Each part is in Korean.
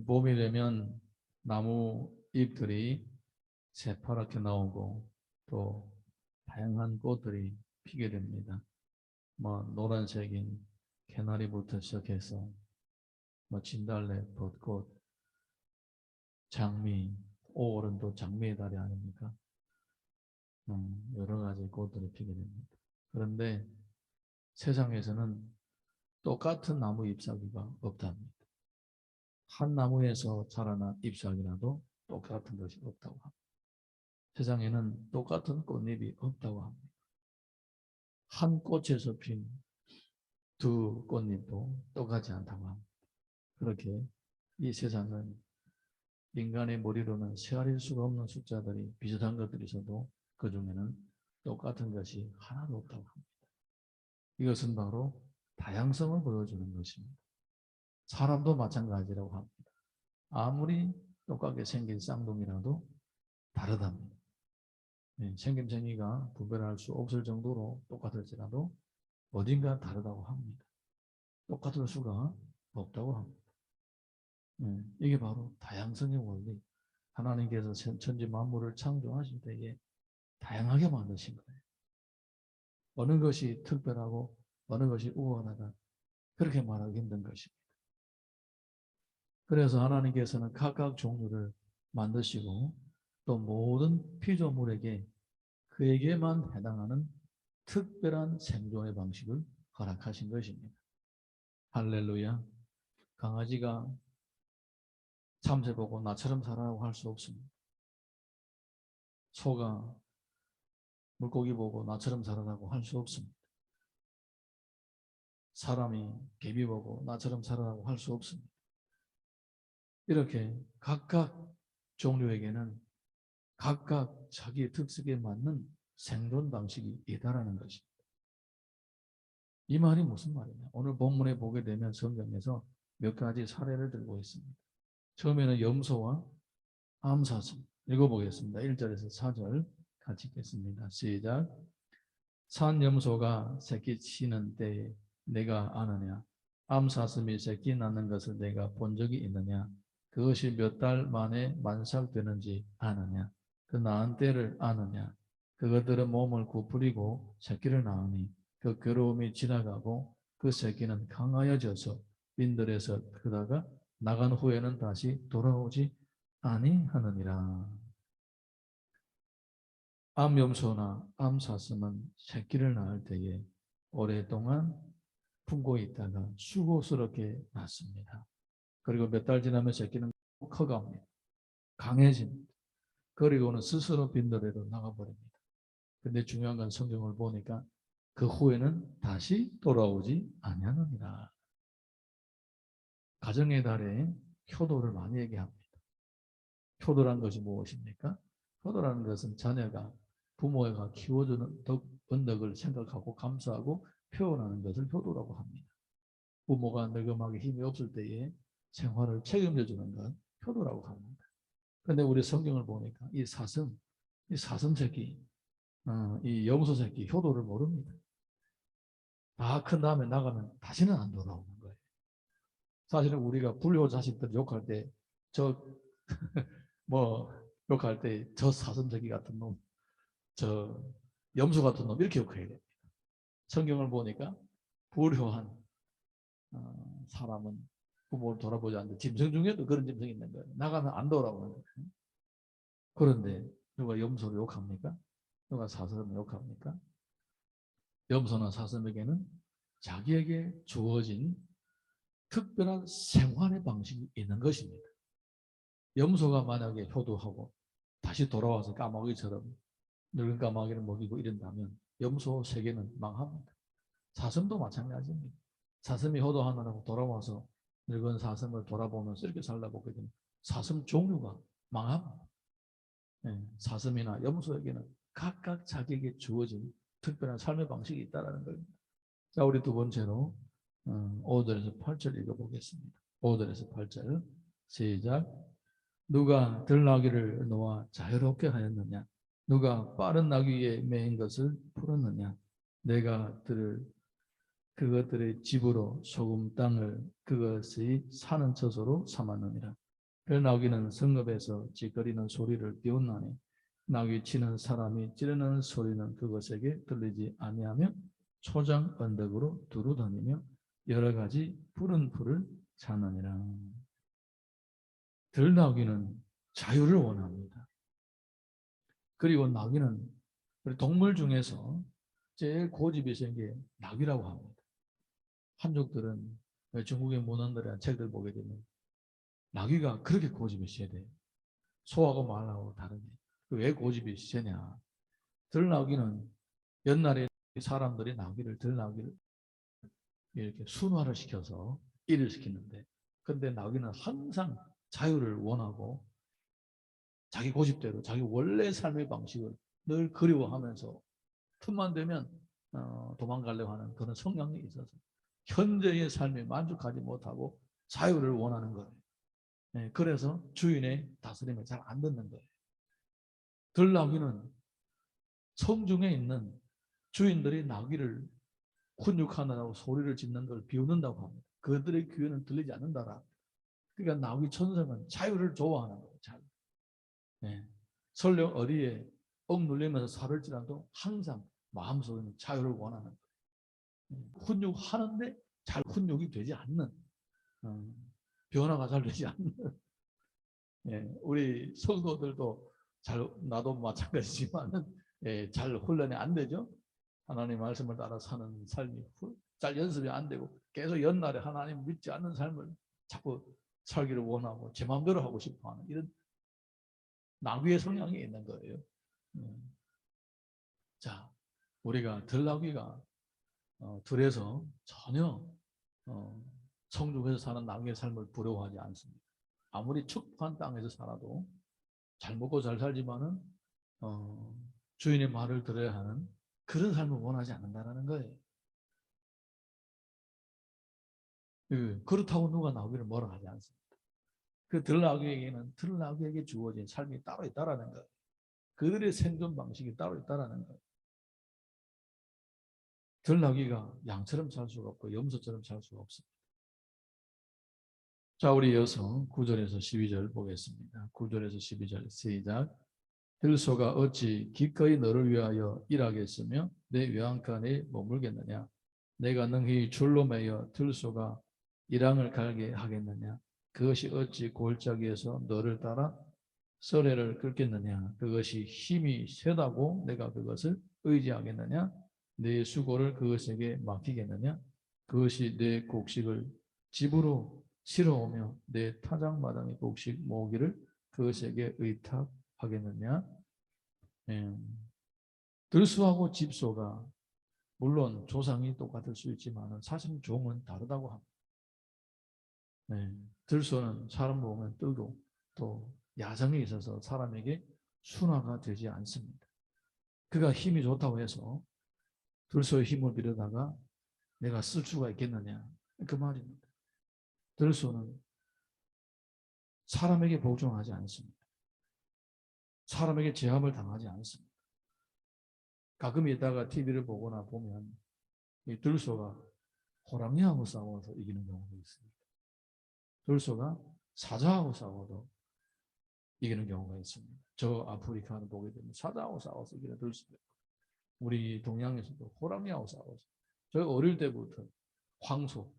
봄이 되면 나무 잎들이 새파랗게 나오고 또 다양한 꽃들이 피게 됩니다. 노란색인 개나리부터 시작해서 진달래, 벚꽃, 장미, 5월은 또 장미의 달이 아닙니까? 여러 가지 꽃들이 피게 됩니다. 그런데 세상에서는 똑같은 나무 잎사귀가 없답니다. 한 나무에서 자라난 잎사귀라도 똑같은 것이 없다고 합니다. 세상에는 똑같은 꽃잎이 없다고 합니다. 한 꽃에서 핀 두 꽃잎도 똑같지 않다고 합니다. 그렇게 이 세상은 인간의 머리로는 세알일 수가 없는 숫자들이 비슷한 것들이 있어도 그 중에는 똑같은 것이 하나도 없다고 합니다. 이것은 바로 다양성을 보여주는 것입니다. 사람도 마찬가지라고 합니다. 아무리 똑같게 생긴 쌍둥이라도 다르답니다. 생김새가 구별할 수 없을 정도로 똑같을지라도 어딘가 다르다고 합니다. 똑같을 수가 없다고 합니다. 이게 바로 다양성의 원리. 하나님께서 천지 만물을 창조하실 때에 다양하게 만드신 거예요. 어느 것이 특별하고 어느 것이 우월하다 그렇게 말하기 힘든 것입니다. 그래서 하나님께서는 각각 종류를 만드시고 또 모든 피조물에게 그에게만 해당하는 특별한 생존의 방식을 허락하신 것입니다. 할렐루야. 강아지가 참새 보고 나처럼 살아라고 할 수 없습니다. 소가 물고기 보고 나처럼 살아라고 할 수 없습니다. 사람이 개미 보고 나처럼 살아라고 할 수 없습니다. 이렇게 각각 종류에게는 각각 자기의 특색에 맞는 생존 방식이 있다라는 것입니다. 이 말이 무슨 말이냐? 오늘 본문에 보게 되면 성경에서 몇 가지 사례를 들고 있습니다. 처음에는 염소와 암사슴 읽어보겠습니다. 1절에서 4절 같이 읽겠습니다. 시작. 산 염소가 새끼 치는 때에 내가 아느냐? 암사슴이 새끼 낳는 것을 내가 본 적이 있느냐? 그것이 몇 달 만에 만삭되는지 아느냐? 그 낳은 때를 아느냐? 그것들은 몸을 구부리고 새끼를 낳으니 그 괴로움이 지나가고 그 새끼는 강하여져서 빈들에서 크다가 나간 후에는 다시 돌아오지 아니하느니라. 암염소나 암사슴은 새끼를 낳을 때에 오랫동안 품고 있다가 수고스럽게 낳습니다. 그리고 몇 달 지나면 새끼는 커갑니다. 강해집니다. 그리고는 스스로 빈들에로 나가버립니다. 근데 중요한 건 성경을 보니까 그 후에는 다시 돌아오지 아니하느니라. 가정의 달에 효도를 많이 얘기합니다. 효도란 것이 무엇입니까? 효도라는 것은 자녀가 부모가 키워주는 언덕을 생각하고 감사하고 표현하는 것을 효도라고 합니다. 부모가 늙음하게 힘이 없을 때에 생활을 책임져 주는 것 효도라고 합니다. 그런데 우리 성경을 보니까 이 사슴 새끼, 이 염소 새끼 효도를 모릅니다. 다 큰 다음에 나가면 다시는 안 돌아오는 거예요. 사실은 우리가 불효 자식들 욕할 때 욕할 때 저 사슴 새끼 같은 놈, 저 염소 같은 놈 이렇게 욕해야 됩니다. 성경을 보니까 불효한 사람은 부모를 돌아보지 않는데 짐승 중에도 그런 짐승이 있는 거예요. 나가면 안 돌아오는 거예요. 그런데 누가 염소를 욕합니까? 누가 사슴을 욕합니까? 염소나 사슴에게는 자기에게 주어진 특별한 생활의 방식이 있는 것입니다. 염소가 만약에 효도하고 다시 돌아와서 까마귀처럼 늙은 까마귀를 먹이고 이런다면 염소 세계는 망합니다. 사슴도 마찬가지입니다. 사슴이 효도하느라고 돌아와서 늙은 사슴을 돌아보면서 이렇게 살다 보게 되면 사슴 종류가 망합니다. 사슴이나 염소에게는 각각 자기에게 주어진 특별한 삶의 방식이 있다는 겁니다. 자, 우리 두 번째로 5절에서 8절 읽어보겠습니다. 5절에서 8절 시작. 누가 들나귀를 놓아 자유롭게 하였느냐? 누가 빠른 나귀 위에 매인 것을 풀었느냐? 내가 그것들의 집으로 소금 땅을 그것이 사는 처소로 삼았느니라. 들나귀는 성읍에서 찌꺼리는 소리를 비웃나니 나귀 치는 사람이 찌르는 소리는 그것에게 들리지 아니하며 초장 언덕으로 두루 다니며 여러 가지 푸른 풀을 찾느니라. 들나귀는 자유를 원합니다. 그리고 나귀는 동물 중에서 제일 고집이 센 게 나귀라고 합니다. 한족들은 중국의 문헌들이나 책들 보게 되면 나귀가 그렇게 고집이 세대요. 소하고 말하고 다르게. 왜 고집이 세냐? 들나귀는 옛날에 사람들이 나귀를 들나귀를 이렇게 순화를 시켜서 일을 시키는데, 근데 나귀는 항상 자유를 원하고 자기 고집대로 자기 원래 삶의 방식을 늘 그리워하면서 틈만 되면 도망가려고 하는 그런 성향이 있어서 현재의 삶에 만족하지 못하고 자유를 원하는 거예요. 네, 그래서 주인의 다스림을 잘 안 듣는 거예요. 들나귀는 성중에 있는 주인들이 나귀를 훈육하느라고 소리를 짓는 걸 비웃는다고 합니다. 그들의 귀에는 들리지 않는다라. 그러니까 나귀 천성은 자유를 좋아하는 거예요. 자유. 네. 설령 어디에 억눌리면서 살을 찌라도 항상 마음속에는 자유를 원하는 거예요. 훈육하는데 잘 훈육이 되지 않는, 변화가 잘 되지 않는. 우리 성도들도 잘, 나도 마찬가지지만 잘 훈련이 안 되죠. 하나님 말씀을 따라 사는 삶이 잘 연습이 안 되고 계속 옛날에 하나님 믿지 않는 삶을 자꾸 살기를 원하고 제 마음대로 하고 싶어하는 이런 나귀의 성향이 있는 거예요. 자, 우리가 들나귀가 들에서 전혀 성중에서 사는 나귀의 삶을 부러워하지 않습니다. 아무리 축복한 땅에서 살아도 잘 먹고 잘 살지만은 주인의 말을 들어야 하는 그런 삶을 원하지 않는다는 거예요. 그렇다고 누가 나귀를 뭐라 하지 않습니다. 그 들나귀에게는 들나귀에게 주어진 삶이 따로 있다라는 거예요. 그들의 생존 방식이 따로 있다라는 거예요. 들나귀가 양처럼 살 수가 없고 염소처럼 살 수가 없습니다. 자, 우리 이어서 9절에서 12절 보겠습니다. 9절에서 12절 시작. 들소가 어찌 기꺼이 너를 위하여 일하겠으며 내 외양간에 머물겠느냐? 내가 능히 줄로 매여 들소가 일항을 갈게 하겠느냐? 그것이 어찌 골짜기에서 너를 따라 썰매를 끓겠느냐? 그것이 힘이 세다고 내가 그것을 의지하겠느냐? 내 수고를 그것에게 맡기겠느냐? 그것이 내 곡식을 집으로 실어오며 내 타작마당의 곡식 모으기를 그것에게 의탁하겠느냐? 들소하고 집소가 물론 조상이 똑같을 수 있지만 사실 종은 다르다고 합니다. 들소는 사람 보면 뜨고 또 야성이 있어서 사람에게 순화가 되지 않습니다. 그가 힘이 좋다고 해서 들소의 힘을 빌려다가 내가 쓸 수가 있겠느냐, 그 말입니다. 들소는 사람에게 복종하지 않습니다. 사람에게 제압을 당하지 않습니다. 가끔 있다가 TV를 보거나 보면 이 들소가 호랑이하고 싸워서 이기는 경우가 있습니다. 들소가 사자하고 싸워도 이기는 경우가 있습니다. 저 아프리카를 보게 되면 사자하고 싸워서 이기는 들소가 있고, 우리 동양에서도 호랑이하고 싸워서, 저희 어릴 때부터 황소가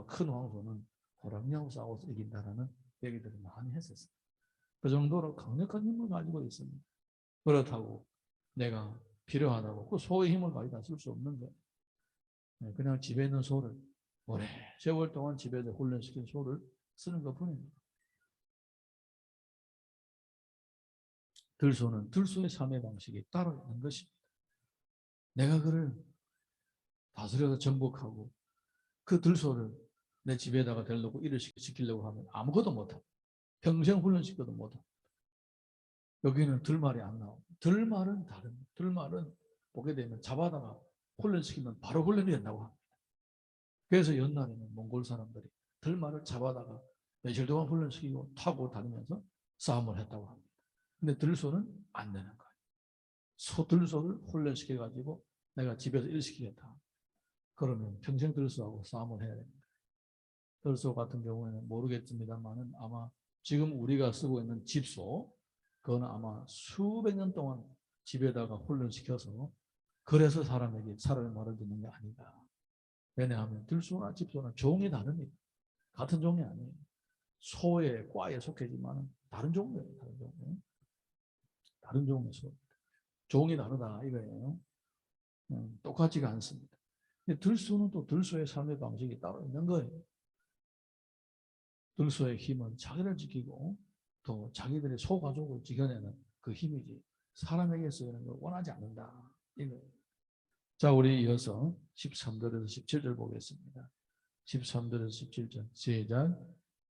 큰 황소는 호랑이하고 싸워서 이긴다라는 얘기들을 많이 했었어요. 그 정도로 강력한 힘을 가지고 있습니다. 그렇다고 내가 필요하다고 그 소의 힘을 가지다 쓸 수 없는 거예요. 그냥 집에 있는 소를 오래 세월 동안 집에서 훈련시킨 소를 쓰는 것 뿐입니다. 들소는 들소의 삶의 방식이 따로 있는 것입니다. 내가 그를 다스려서 정복하고 그 들소를 내 집에다가 데려놓고 일을 시키려고 하면 아무것도 못합니다. 평생 훈련시켜도 못합니다. 여기는 들말이 안 나옵니다. 들말은 다릅니다. 들말은 보게 되면 잡아다가 훈련시키면 바로 훈련이 된다고 합니다. 그래서 옛날에는 몽골 사람들이 들말을 잡아다가 며칠 동안 훈련시키고 타고 다니면서 싸움을 했다고 합니다. 근데 들소는 안 되는 거예요. 들소를 훈련시켜가지고 내가 집에서 일시키겠다. 그러면 평생 들소하고 싸움을 해야 됩니다. 들소 같은 경우에는 모르겠습니다만은 아마 지금 우리가 쓰고 있는 집소, 그거는 아마 수백 년 동안 집에다가 훈련시켜서 그래서 사람에게 사람의 말을 듣는 게 아니다. 왜냐하면 들소나 집소는 종이 다릅니다. 같은 종이 아니에요. 소의 과에 속해지만 다른 종류예요. 다른 종류. 다른 종류의 소. 종이 다르다 이거예요. 똑같지가 않습니다. 근데 들소는 또 들소의 삶의 방식이 따로 있는 거예요. 들소의 힘은 자기를 지키고 또 자기들의 소가족을 지켜내는 그 힘이지 사람에게 쓰이는 걸 원하지 않는다. 이거예요. 자, 우리 이어서 13절에서 17절 보겠습니다. 13절에서 17절 시작.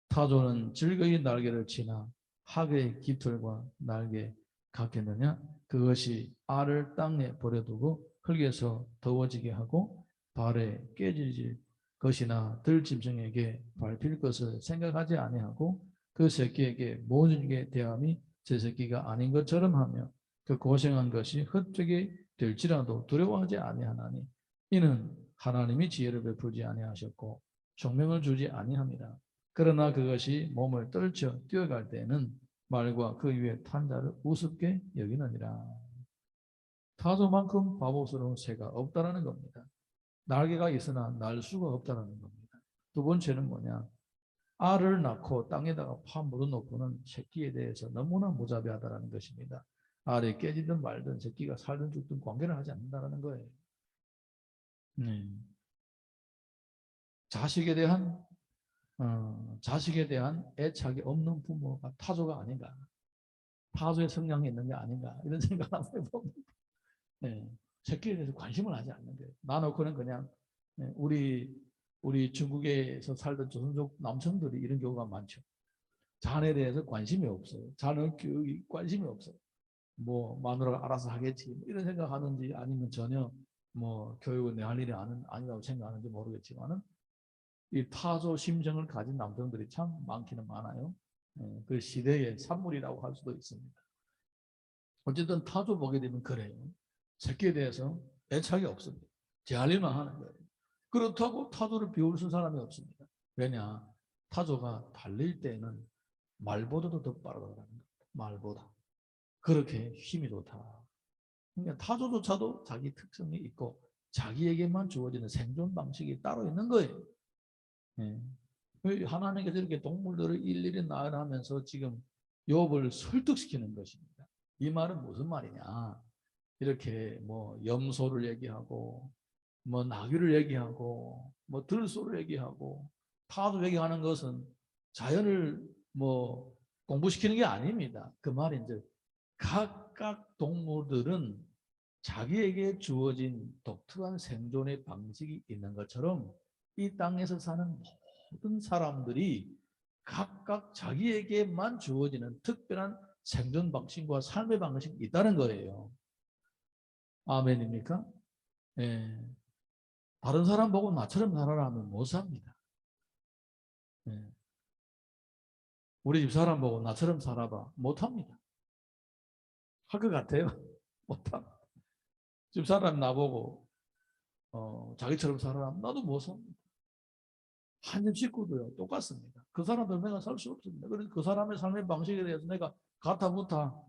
타조는 즐거이 날개를 치나 학의 깃털과 날개 같겠느냐? 그것이 알을 땅에 버려두고 흙에서 더워지게 하고 발에 깨질 것이나 들짐승에게 밟힐 것을 생각하지 아니하고 그 새끼에게 모든 게 대함이 제 새끼가 아닌 것처럼 하며 그 고생한 것이 헛되게 될지라도 두려워하지 아니하나니 이는 하나님이 지혜를 베풀지 아니하셨고 총명을 주지 아니합니다. 그러나 그것이 몸을 떨쳐 뛰어갈 때에는 말과 그 위에 탄 자를 우습게 여기느니라. 타조만큼 바보스러운 새가 없다라는 겁니다. 날개가 있으나 날 수가 없다라는 겁니다. 두 번째는 뭐냐? 알을 낳고 땅에다가 파 묻어놓고는 새끼에 대해서 너무나 무자비하다라는 것입니다. 알이 깨지든 말든 새끼가 살든 죽든 관계를 하지 않는다는 거예요. 자식에 대한 애착이 없는 부모가 타조가 아닌가, 타조의 성향이 있는 게 아닌가 이런 생각 한번 해봅니다. 네. 새끼에 대해서 관심을 하지 않는 거예요. 나놓고는 그냥 우리 중국에서 살던 조선족 남성들이 이런 경우가 많죠. 자녀에 대해서 관심이 없어요. 자녀 교육이 관심이 없어요. 뭐 마누라가 알아서 하겠지 뭐 이런 생각하는지 아니면 전혀 뭐 교육을 내 할 일이 아니라고 생각하는지 모르겠지만은 이 타조 심정을 가진 남성들이 참 많기는 많아요. 그 시대의 산물이라고 할 수도 있습니다. 어쨌든 타조 보게 되면 그래요. 새끼에 대해서 애착이 없습니다. 제 할 일만 하는 거예요. 그렇다고 타조를 비울 수 사람이 없습니다. 왜냐? 타조가 달릴 때는 말보다도 더 빠르다는 겁니다. 말보다. 그렇게 힘이 좋다. 그러니까 타조조차도 자기 특성이 있고 자기에게만 주어지는 생존 방식이 따로 있는 거예요. 예. 하나님께서 이렇게 동물들을 일일이 나열하면서 지금 욥을 설득시키는 것입니다. 이 말은 무슨 말이냐? 이렇게 뭐 염소를 얘기하고 뭐 나귀를 얘기하고 뭐 들소를 얘기하고 타도 얘기하는 것은 자연을 뭐 공부시키는 게 아닙니다. 그 말이 이제 각각 동물들은 자기에게 주어진 독특한 생존의 방식이 있는 것처럼 이 땅에서 사는 모든 사람들이 각각 자기에게만 주어지는 특별한 생존 방식과 삶의 방식이 있다는 거예요. 아멘입니까? 예. 다른 사람 보고 나처럼 살아라 하면 못 삽니다. 예. 우리 집 사람 보고 나처럼 살아봐. 못 합니다. 할 것 같아요? 못 합니다. 집 사람 나보고 자기처럼 살아라 하면 나도 못 삽니다. 한 집 식구도요. 똑같습니다. 그 사람들 내가 살 수 없습니다. 그래서 그 사람의 삶의 방식에 대해서 내가 가타부타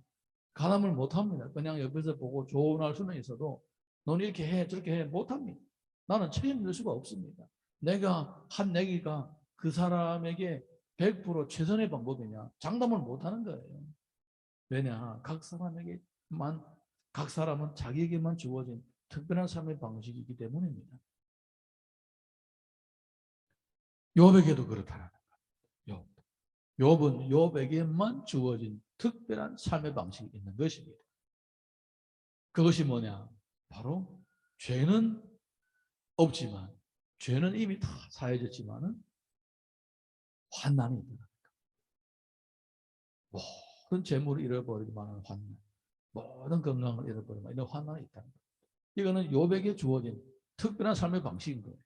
가담을 못 합니다. 그냥 옆에서 보고 조언할 수는 있어도 넌 이렇게 해 저렇게 해 못 합니다. 나는 책임질 수가 없습니다. 내가 한 얘기가 그 사람에게 100% 최선의 방법이냐 장담을 못 하는 거예요. 왜냐 각 사람에게만 각 사람은 자기에게만 주어진 특별한 삶의 방식이기 때문입니다. 욥에게도 그렇다는 거예요. 욥은 욥에게만 주어진 특별한 삶의 방식이 있는 것입니다. 그것이 뭐냐? 바로 죄는 없지만 죄는 이미 다 사해졌지만은 환난이 있다. 모든 재물을 잃어버리기만 환난, 모든 건강을 잃어버리면 이런 환난이 있다는 거예요. 이거는 욥에게 주어진 특별한 삶의 방식인 거예요.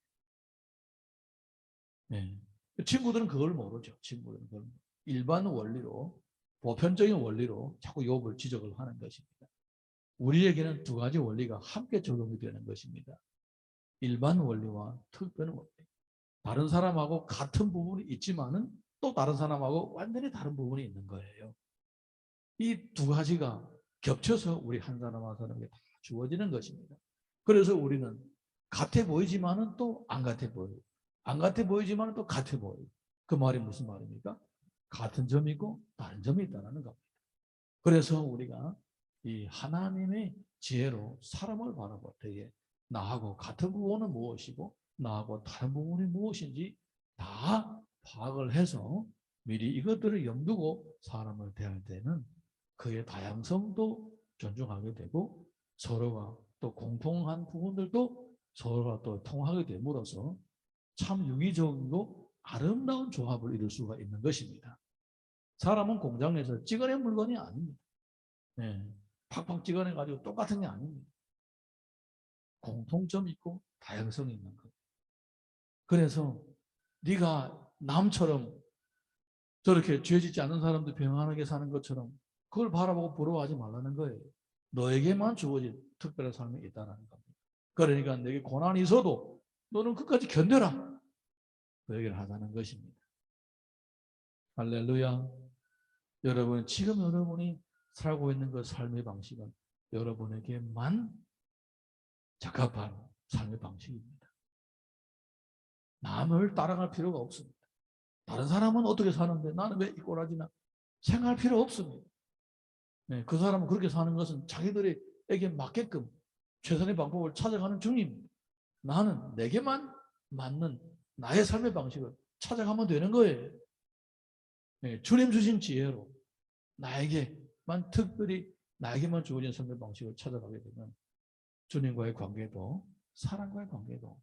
네. 친구들은 그걸 모르죠. 친구들은 그걸 일반 원리로 보편적인 원리로 자꾸 욥을 지적을 하는 것입니다. 우리에게는 두 가지 원리가 함께 적용이 되는 것입니다. 일반 원리와 특별 원리. 다른 사람하고 같은 부분이 있지만은 또 다른 사람하고 완전히 다른 부분이 있는 거예요. 이 두 가지가 겹쳐서 우리 한 사람 한 사람에게 다 주어지는 것입니다. 그래서 우리는 같아 보이지만은 또 안 같아 보여요. 안 같아 보이지만은 또 같아 보여요. 그 말이 무슨 말입니까? 같은 점이고 다른 점이 있다는 겁니다. 그래서 우리가 이 하나님의 지혜로 사람을 바라볼 때에 나하고 같은 부분은 무엇이고 나하고 다른 부분이 무엇인지 다 파악을 해서 미리 이것들을 염두고 사람을 대할 때는 그의 다양성도 존중하게 되고 서로가 또 공통한 부분들도 서로가 또 통하게 됨으로써 참 유기적이고 아름다운 조합을 이룰 수가 있는 것입니다. 사람은 공장에서 찍어낸 물건이 아닙니다. 네. 팍팍 찍어내가지고 똑같은 게 아닙니다. 공통점이 있고 다양성이 있는 거예요. 그래서 네가 남처럼 저렇게 죄 짓지 않는 사람도 평안하게 사는 것처럼 그걸 바라보고 부러워하지 말라는 거예요. 너에게만 주어진 특별한 삶이 있다는 겁니다. 그러니까 내게 고난이 있어도 너는 끝까지 견뎌라. 그 얘기를 하자는 것입니다. 할렐루야. 여러분, 지금 여러분이 살고 있는 그 삶의 방식은 여러분에게만 적합한 삶의 방식입니다. 남을 따라갈 필요가 없습니다. 다른 사람은 어떻게 사는데 나는 왜 이 꼬라지나 생각할 필요 없습니다. 네, 그 사람은 그렇게 사는 것은 자기들에게 맞게끔 최선의 방법을 찾아가는 중입니다. 나는 내게만 맞는 나의 삶의 방식을 찾아가면 되는 거예요. 네, 주님 주신 지혜로 나에게만 특별히 나에게만 주어진 삶의 방식을 찾아가게 되면 주님과의 관계도 사람과의 관계도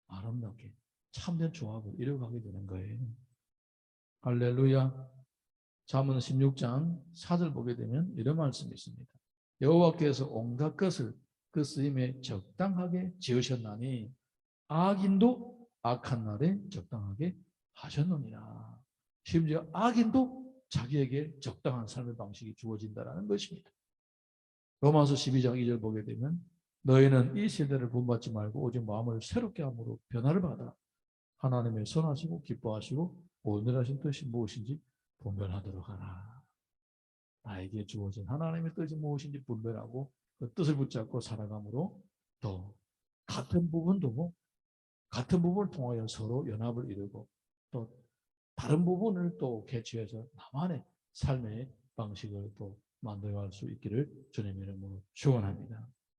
아름답게 참된 조합을 이뤄가게 되는 거예요. 할렐루야. 잠언 16장 4절 보게 되면 이런 말씀이 있습니다. 여호와께서 온갖 것을 그 쓰임에 적당하게 지으셨나니 악인도 악한 날에 적당하게 하셨느니라. 심지어 악인도 자기에게 적당한 삶의 방식이 주어진다는 것입니다. 로마서 12장 2절 보게 되면 너희는 이 세대를 본받지 말고 오직 마음을 새롭게 함으로 변화를 받아 하나님의 선하시고 기뻐하시고 온전하신 뜻이 무엇인지 분별하도록 하라. 나에게 주어진 하나님의 뜻이 무엇인지 분별하고 그 뜻을 붙잡고 살아감으로 또 같은 부분을 통하여 서로 연합을 이루고 또 다른 부분을 또 개취해서 나만의 삶의 방식을 또 만들어갈 수 있기를 주님의 이름으로 축원합니다.